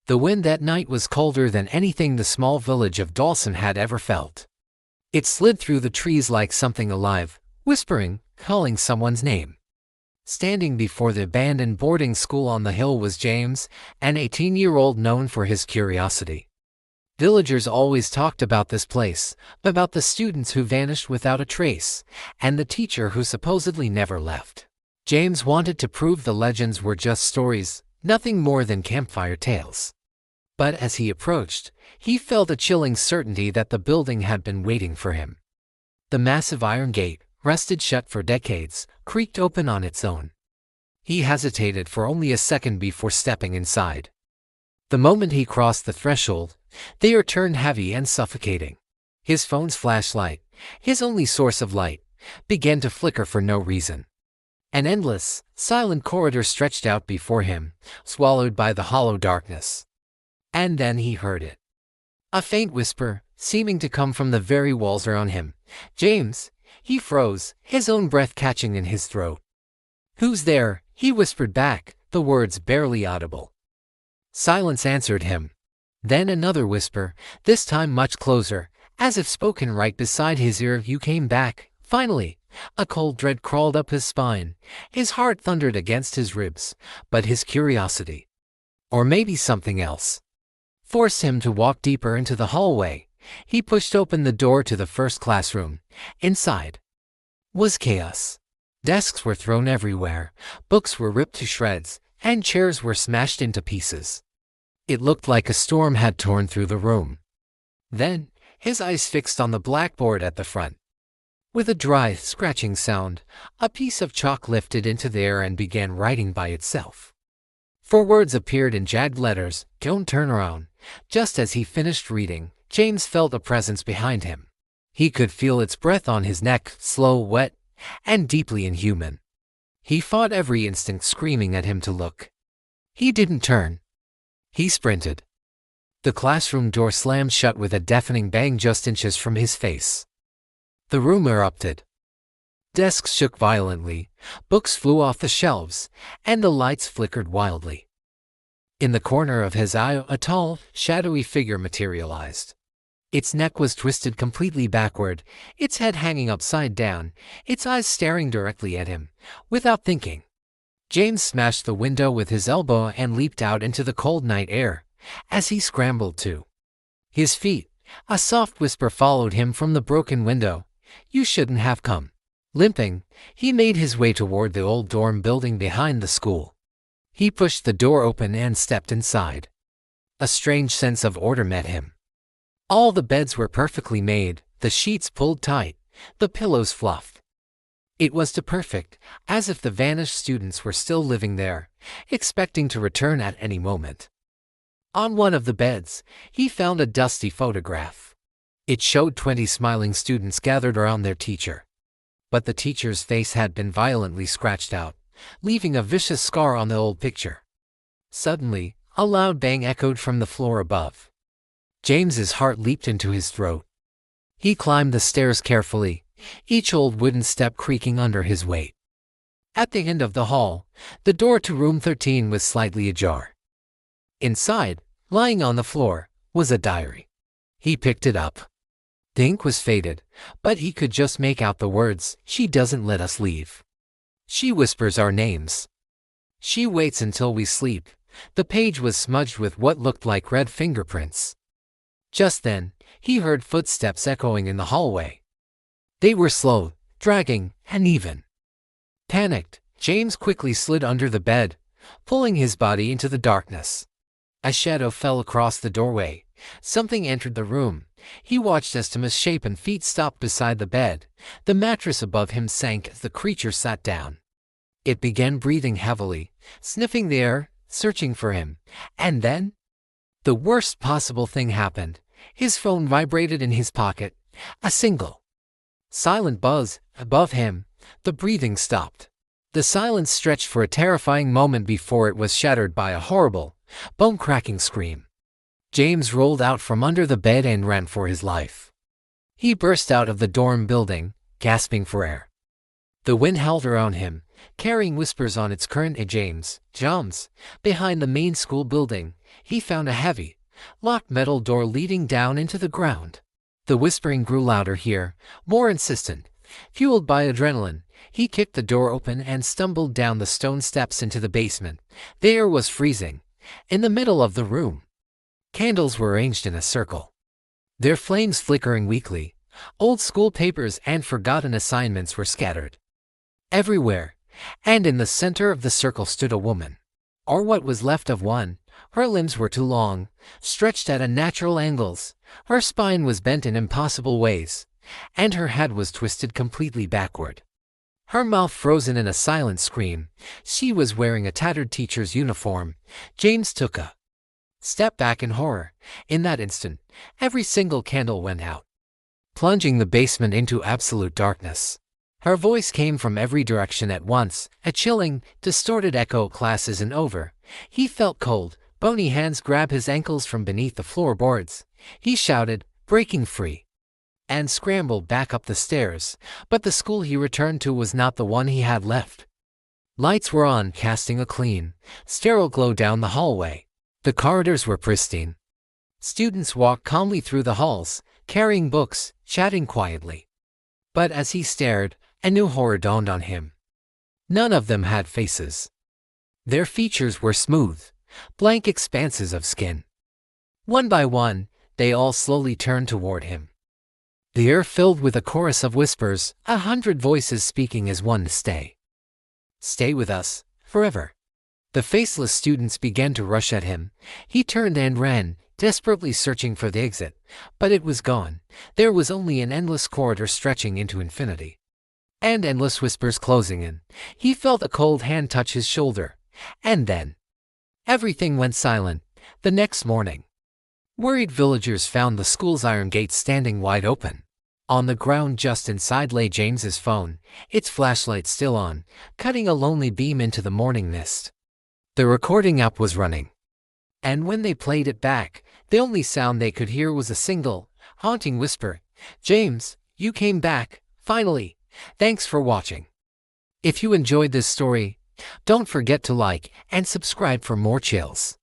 The wind that night was colder than anything the small village of Dawson had ever felt. It slid through the trees like something alive, whispering, calling someone's name. Standing before the abandoned boarding school on the hill was James, an 18-year-old known for his curiosity. Villagers always talked about this place, about the students who vanished without a trace, and the teacher who supposedly never left. James wanted to prove the legends were just stories, nothing more than campfire tales. But as he approached, he felt a chilling certainty that the building had been waiting for him. The massive iron gate, rusted shut for decades, creaked open on its own. He hesitated for only a second before stepping inside. The moment he crossed the threshold, the air turned heavy and suffocating. His phone's flashlight, his only source of light, began to flicker for no reason. An endless, silent corridor stretched out before him, swallowed by the hollow darkness. And then he heard it. A faint whisper, seeming to come from the very walls around him. "James." He froze, his own breath catching in his throat. "Who's there?" he whispered back, the words barely audible. Silence answered him. Then another whisper, this time much closer, as if spoken right beside his ear. "You came back, finally." A cold dread crawled up his spine. His heart thundered against his ribs, but his curiosity, or maybe something else, forced him to walk deeper into the hallway. He pushed open the door to the first classroom. Inside was chaos. Desks were thrown everywhere, books were ripped to shreds, and chairs were smashed into pieces. It looked like a storm had torn through the room. Then, his eyes fixed on the blackboard at the front. With a dry, scratching sound, a piece of chalk lifted into the air and began writing by itself. 4 words appeared in jagged letters: "Don't turn around." Just as he finished reading, James felt a presence behind him. He could feel its breath on his neck, slow, wet, and deeply inhuman. He fought every instinct screaming at him to look. He didn't turn. He sprinted. The classroom door slammed shut with a deafening bang just inches from his face. The room erupted. Desks shook violently, books flew off the shelves, and the lights flickered wildly. In the corner of his eye, a tall, shadowy figure materialized. Its neck was twisted completely backward, its head hanging upside down, its eyes staring directly at him. Without thinking, James smashed the window with his elbow and leaped out into the cold night air. As he scrambled to his feet, a soft whisper followed him from the broken window. "You shouldn't have come." Limping, he made his way toward the old dorm building behind the school. He pushed the door open and stepped inside. A strange sense of order met him. All the beds were perfectly made, the sheets pulled tight, the pillows fluffed. It was too perfect, as if the vanished students were still living there, expecting to return at any moment. On one of the beds, he found a dusty photograph. It showed 20 smiling students gathered around their teacher. But the teacher's face had been violently scratched out, leaving a vicious scar on the old picture. Suddenly, a loud bang echoed from the floor above. James's heart leaped into his throat. He climbed the stairs carefully, each old wooden step creaking under his weight. At the end of the hall, the door to room 13 was slightly ajar. Inside, lying on the floor, was a diary. He picked it up. The ink was faded, but he could just make out the words, "She doesn't let us leave. She whispers our names. She waits until we sleep." The page was smudged with what looked like red fingerprints. Just then, he heard footsteps echoing in the hallway. They were slow, dragging, uneven. Panicked, James quickly slid under the bed, pulling his body into the darkness. A shadow fell across the doorway. Something entered the room. He watched as the misshapen feet stopped beside the bed. The mattress above him sank as the creature sat down. It began breathing heavily, sniffing the air, searching for him. And then, the worst possible thing happened. His phone vibrated in his pocket. A single, silent buzz above him. The breathing stopped. The silence stretched for a terrifying moment before it was shattered by a horrible, bone-cracking scream. James rolled out from under the bed and ran for his life. He burst out of the dorm building, gasping for air. The wind howled around him, carrying whispers on its current. James, behind the main school building, he found a heavy, locked metal door leading down into the ground. The whispering grew louder here, more insistent. Fueled by adrenaline, he kicked the door open and stumbled down the stone steps into the basement. The air was freezing. In the middle of the room, candles were arranged in a circle, their flames flickering weakly. Old school papers and forgotten assignments were scattered everywhere, and in the center of the circle stood a woman, or what was left of one. Her limbs were too long, stretched at unnatural angles. Her spine was bent in impossible ways, and her head was twisted completely backward. Her mouth frozen in a silent scream. She was wearing a tattered teacher's uniform. James took a step back in horror. In that instant, every single candle went out, plunging the basement into absolute darkness. Her voice came from every direction at once, a chilling, distorted echo. Class isn't over. He felt cold, bony hands grab his ankles from beneath the floorboards. He shouted, breaking free, and scrambled back up the stairs. But the school he returned to was not the one he had left. Lights were on, casting a clean, sterile glow down the hallway. The corridors were pristine. Students walked calmly through the halls, carrying books, chatting quietly. But as he stared, a new horror dawned on him. None of them had faces. Their features were smooth, blank expanses of skin. One by one, they all slowly turned toward him. The air filled with a chorus of whispers, 100 voices speaking as one to stay. Stay with us, forever. The faceless students began to rush at him. He turned and ran, desperately searching for the exit, but it was gone. There was only an endless corridor stretching into infinity, and endless whispers closing in. He felt a cold hand touch his shoulder, and then everything went silent. The next morning, worried villagers found the school's iron gate standing wide open. On the ground just inside lay James's phone, its flashlight still on, cutting a lonely beam into the morning mist. The recording app was running, and when they played it back, the only sound they could hear was a single, haunting whisper. James, you came back, finally. Thanks for watching. If you enjoyed this story, don't forget to like and subscribe for more chills.